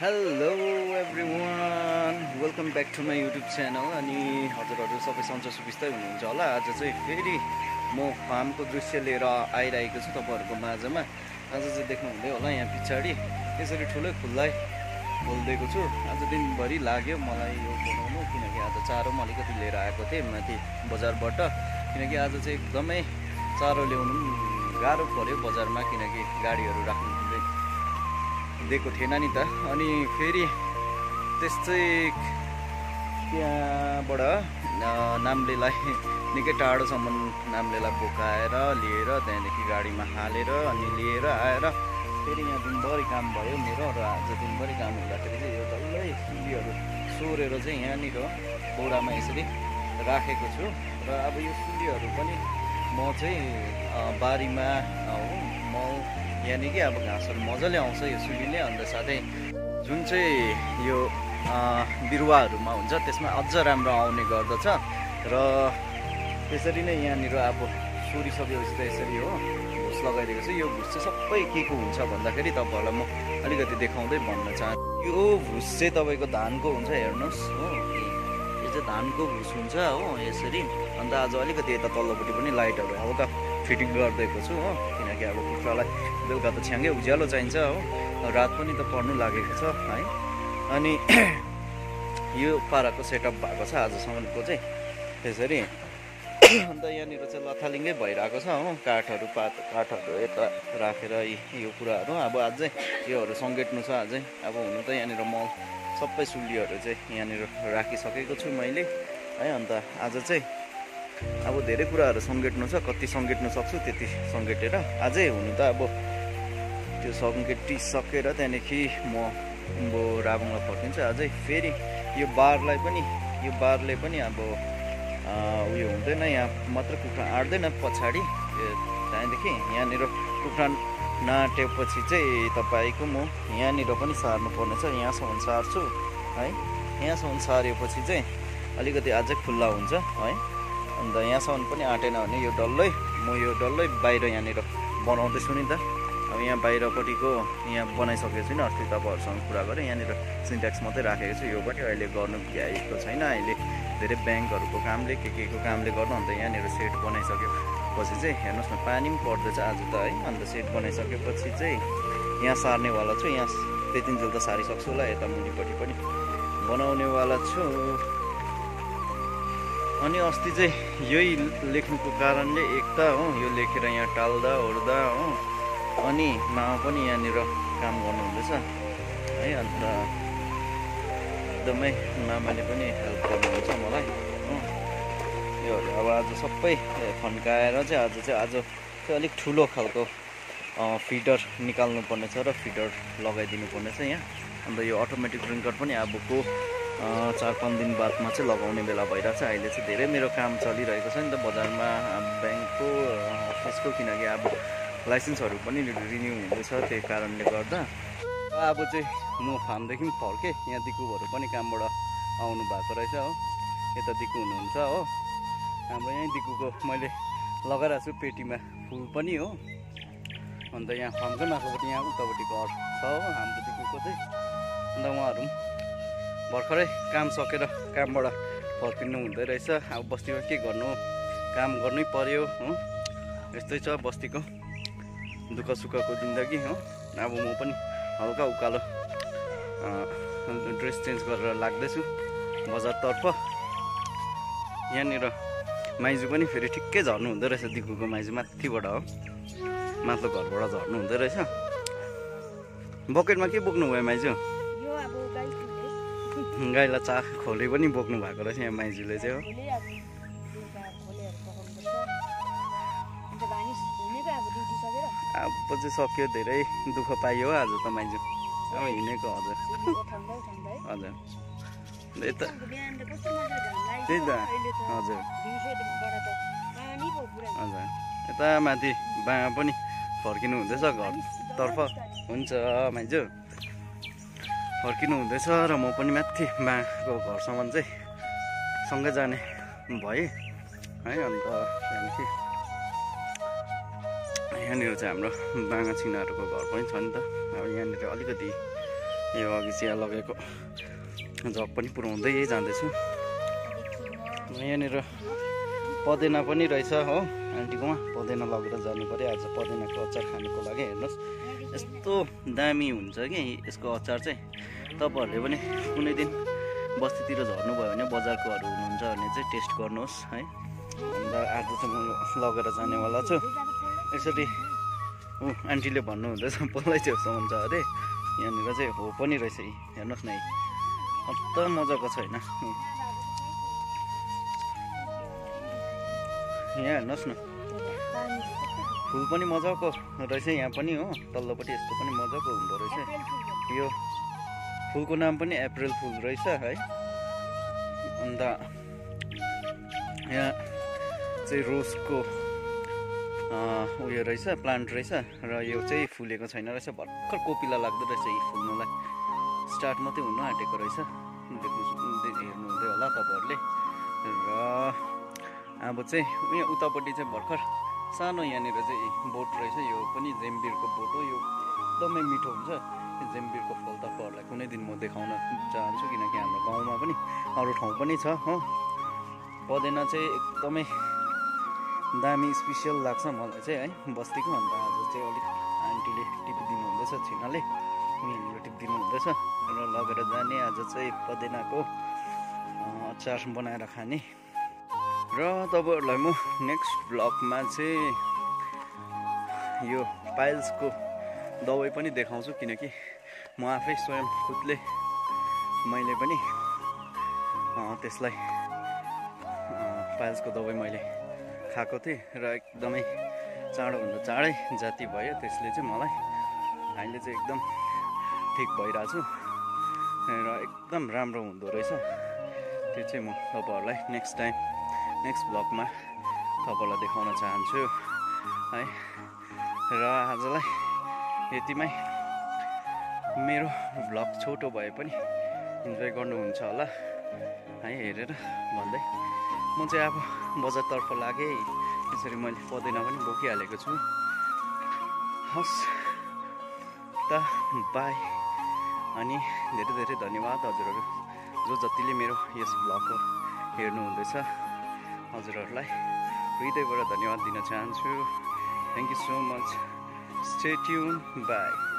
Hello everyone welcome back to my YouTube channel. अनि हजुरहरू सबै सन्चो सुविस्तै हुनुहुन्छ होला। आज चाहिँ फेरि म फार्मको दृश्य लिएर आइरहेको छु तपाईँहरूको माझमा। आज चाहिँ देख्नुहुँदै होला यहाँ पछाडि यसरी ठुलै खुल्लै खोलिदिएको छु। आज दिनभरि लाग्यो मलाई यो बनाउनु, किनकि आज चारो पनि अलिकति लिएर आएको थिएँ माथि बजारबाट। किनकि आज चाहिँ एकदमै चारो ल्याउनु गाह्रो पऱ्यो बजारमा, किनकि गाडीहरू राख्नु दिएको थिएन नि त। अनि फेरि त्यस्तै त्यहाँबाट नाम्लेलाई निकै टाढोसम्म नाम्लेलाई बोकाएर लिएर त्यहाँदेखि गाडीमा हालेर अनि लिएर आएर फेरि यहाँ दिनभरि काम भयो मेरो। र आज दिनभरि काम हुँदाखेरि चाहिँ यो डल्लै सुलीहरू सोरेर चाहिँ यहाँनिर बोरामा यसरी राखेको छु। र अब यो सुलीहरू पनि म चाहिँ बारीमा मल यानि कि अब घाँसहरू मजाले आउँछ यो सुलीले। अन्त साथै जुन चाहिँ यो बिरुवाहरूमा हुन्छ त्यसमा अझ राम्रो आउने गर्दछ। र त्यसरी नै यहाँनिर अब सोरिसकेपछि त यसरी हो भुस लगाइदिएको छु। यो भुस चाहिँ सबै के को हुन्छ भन्दाखेरि तपाईँहरूलाई म अलिकति देखाउँदै भन्न चाहन्छु। यो भुस चाहिँ तपाईँको धानको हुन्छ, हेर्नुहोस् हो, यो चाहिँ धानको भुस हुन्छ हो यसरी। अन्त आज अलिकति यता तल्लोपट्टि पनि लाइटहरू हल्का फिटिङ गरिदिएको छु हो, किनकि अब कुखुरालाई बेलुका त छ्याङ्गै उज्यालो चाहिन्छ हो, रात पनि त पर्नु लागेको छ है। अनि यो पाराको सेटअप भएको छ आजसम्मको चाहिँ त्यसरी। अन्त यहाँनिर चाहिँ लथालिङ्गै भइरहेको छ हो, काठहरू यता राखेर यो कुराहरू अब अझै योहरू सङ्गेट्नु छ अझै। अब हुनु त यहाँनिर म सबै सुलीहरू चाहिँ यहाँनिर राखिसकेको छु मैले है। अन्त आज चाहिँ अब धेरै कुराहरू सङ्गेट्नु छ, कति सङ्गेट्नु सक्छु त्यति सङ्गेटेर अझै हुनु त अब त्यो सङ्गेटिसकेर त्यहाँदेखि म राबुङलाई फर्किन्छु। अझै फेरि यो बारले पनि अब उयो हुँदैन, यहाँ मात्र कुखुरा आँट्दैन पछाडि। त्यहाँदेखि यहाँनिर कुखुरा नाटेपछि चाहिँ तपाईँको म यहाँनिर पनि सार्नु पर्नेछ। यहाँसम्म सार्छु है, यहाँसम्म सारेपछि चाहिँ अलिकति अझै खुल्ला हुन्छ है। अन्त यहाँसम्म पनि आँटेन भने यो डल्लै बाहिर यहाँनिर बनाउँदैछु नि त। अब यहाँ बाहिरपट्टिको यहाँ बनाइसकेको छुइनँ, अस्ति तपाईँहरूसँग कुरा गरेँ। यहाँनिर सिन्ट्याक्स मात्रै राखेको छु, यो पनि अहिले गर्नु भ्याएको छैन। अहिले धेरै ब्याङ्कहरूको कामले के को कामले गर्दा अन्त यहाँनिर सेट बनाइसकेपछि चाहिँ हेर्नुहोस् न पानी पनि पर्दैछ आज त है। अन्त सेट बनाइसकेपछि चाहिँ यहाँ सार्नेवाला छु, यहाँ त्यतिन्जेल त सारिसक्छु होला। यता मुनिपट्टि पनि बनाउनेवाला छु। अनि अस्ति चाहिँ यही लेख्नुको कारणले एक त हो यो लेखेर यहाँ टाल्दा ओर्दा हो, अनि मामा पनि यहाँनिर काम गर्नुहुँदैछ है। अन्त एकदमै मामाले पनि हेल्प गर्नुहुन्छ मलाई हो। योहरू अब आज सबै फन्काएर चाहिँ आज चाहिँ अलिक ठुलो खालको फिडर निकाल्नु पर्नेछ र फिडर लगाइदिनु पर्नेछ यहाँ। अन्त यो अटोमेटिक ड्रिङ्कर पनि अबको 4-5 दिन बादमा चाहिँ लगाउने बेला भइरहेको छ। अहिले चाहिँ धेरै मेरो काम चलिरहेको छ नि त बजारमा ब्याङ्कको अफिसको, किनकि अब लाइसेन्सहरू पनि रिन्यू हुँदैछ, त्यही कारणले गर्दा। अब चाहिँ म फार्मदेखि पनि फर्केँ, यहाँ दिकुहरू पनि कामबाट आउनु भएको रहेछ हो। यता दिकु हुनुहुन्छ हो, हाम्रो यहीँ दिकुको मैले लगाइरहेको छु पेटीमा फुल पनि हो। अन्त यहाँ फार्मकै माथिल्लोपट्टि यहाँ उतापट्टि घर छ हो हाम्रो दिकुको चाहिँ। अन्त उहाँहरू भर्खरै काम सकेर कामबाट फर्किनु हुँदै रहेछ। अब बस्तीमा के गर्नु, काम गर्नै पर्यो हो, यस्तै छ बस्तीको दुःख सुखको जिन्दगी हो। अब म पनि हल्का उकालो ड्रेस चेन्ज गरेर लाग्दैछु बजारतर्फ। यहाँनिर माइजू पनि फेरि ठिक्कै झर्नु हुँदो रहेछ, दिकुको माइजू माथिबाट हो, माथिल्लो घरबाट झर्नु हुँदो रहेछ। बकेटमा के बोक्नु भयो माइजू? गाईलाई चा खोले पनि बोक्नु भएको रहेछ यहाँ माइजूले चाहिँ हो। अब चाहिँ सक्यो, धेरै दुःख पाइयो आज त माइजू अब हिँडेको। हजुर हजुर यता त्यही त हजुर हजुर यता माथि बाँगा पनि फर्किनु हुँदैछ घरतर्फ। हुन्छ माइजू फर्किनु हुँदैछ र म पनि माथि बाँगाको घरसम्म चाहिँ सँगै जाने भएँ है। अन्त त्यहाँदेखि यहाँनिर चाहिँ हाम्रो बाँगा छिनाहरूको घर पनि छ नि त। अब यहाँनिर अलिकति यो अघि चिया लगेको जग पनि पुऱ्याउँदै जाँदैछु। यहाँनिर पदेना पनि रहेछ हो आन्टीकोमा, पदेना लगेर जानु पर्यो आज पदेनाको अचार खानुको लागि। हेर्नुहोस् यस्तो दामी हुन्छ कि यसको अचार चाहिँ। तपाईँहरूले पनि कुनै दिन बस्तीतिर झर्नुभयो भने बजारकोहरू हुनुहुन्छ भने चाहिँ टेस्ट गर्नुहोस् है। अन्त आज चाहिँ म लगेर जानेवाला छु। यसरी आन्टीले भन्नुहुँदैछ पल्लै छेउसम्म छ अरे, यहाँनिर चाहिँ हो पनि रहेछ। हेर्नुहोस् न कस्तो मजाको छ होइन। यहाँ हेर्नुहोस् न फुल पनि मजाको रहेछ यहाँ पनि हो, तल्लोपट्टि यस्तो पनि मजाको हुँदो रहेछ। यो फुलको नाम पनि अप्रिल फुल रहेछ है। अन्त यहाँ चाहिँ रोजको उयो रहेछ, प्लान्ट रहेछ र यो चाहिँ फुलेको छैन रहेछ। भर्खर कोपिला लाग्दो रहेछ यी फुल्नुलाई, स्टार्ट मात्रै हुनु आँटेको रहेछ। हेर्नुहुँदै होला तपाईँहरूले। र अब चाहिँ यहाँ उतापट्टि चाहिँ भर्खर सानो यहाँनिर चाहिँ बोट रहेछ। यो पनि जेम्बिरको बोट हो, यो एकदमै मिठो हुन्छ। जेम्बिरको फल तपाईँहरूलाई कुनै दिन म देखाउन चाहन्छु, किनकि हाम्रो गाउँमा पनि अरू ठाउँ पनि छ हो। पदेना चाहिँ एकदमै दामी स्पेसियल लाग्छ मलाई चाहिँ है बस्तीको। अन्त आज चाहिँ अलिक आन्टीले टिपिदिनु हुँदैछ, छिनाले उनीहरूले टिपिदिनु हुँदैछ र लगेर जाने आज चाहिँ पदेनाको अचार बनाएर खाने। र तपाईँहरूलाई म नेक्स्ट ब्लगमा चाहिँ यो पाइल्सको दबाई पनि देखाउँछु, किनकि म आफै स्वयं खुदले मैले पनि त्यसलाई पाइल्सको दबाई मैले खाएको थिएँ र एकदमै चाँडोभन्दा चाँडै जाती भयो। त्यसले चाहिँ मलाई अहिले चाहिँ एकदम ठिक भइरहेको छु र एकदम राम्रो हुँदो रहेछ। त्यो चाहिँ म तपाईँहरूलाई नेक्स्ट ब्लगमा तपाईँलाई देखाउन चाहन्छु है। र आजलाई यतिमै। मेरो ब्लग छोटो भए पनि इन्जोय गर्नुहुन्छ होला है हेरेर भन्दै। म चाहिँ अब बजारतर्फ लागेँ, त्यसरी मैले पदेना पनि बोकिहालेको छु। हस् त बाई। अनि धेरै धेरै धन्यवाद हजुरहरू जो जतिले मेरो यस ब्लगको हेर्नुहुँदैछ, हजुरहरूलाई हृदयबाट धन्यवाद दिन चाहन्छु। Thank you so much. Stay tune. By.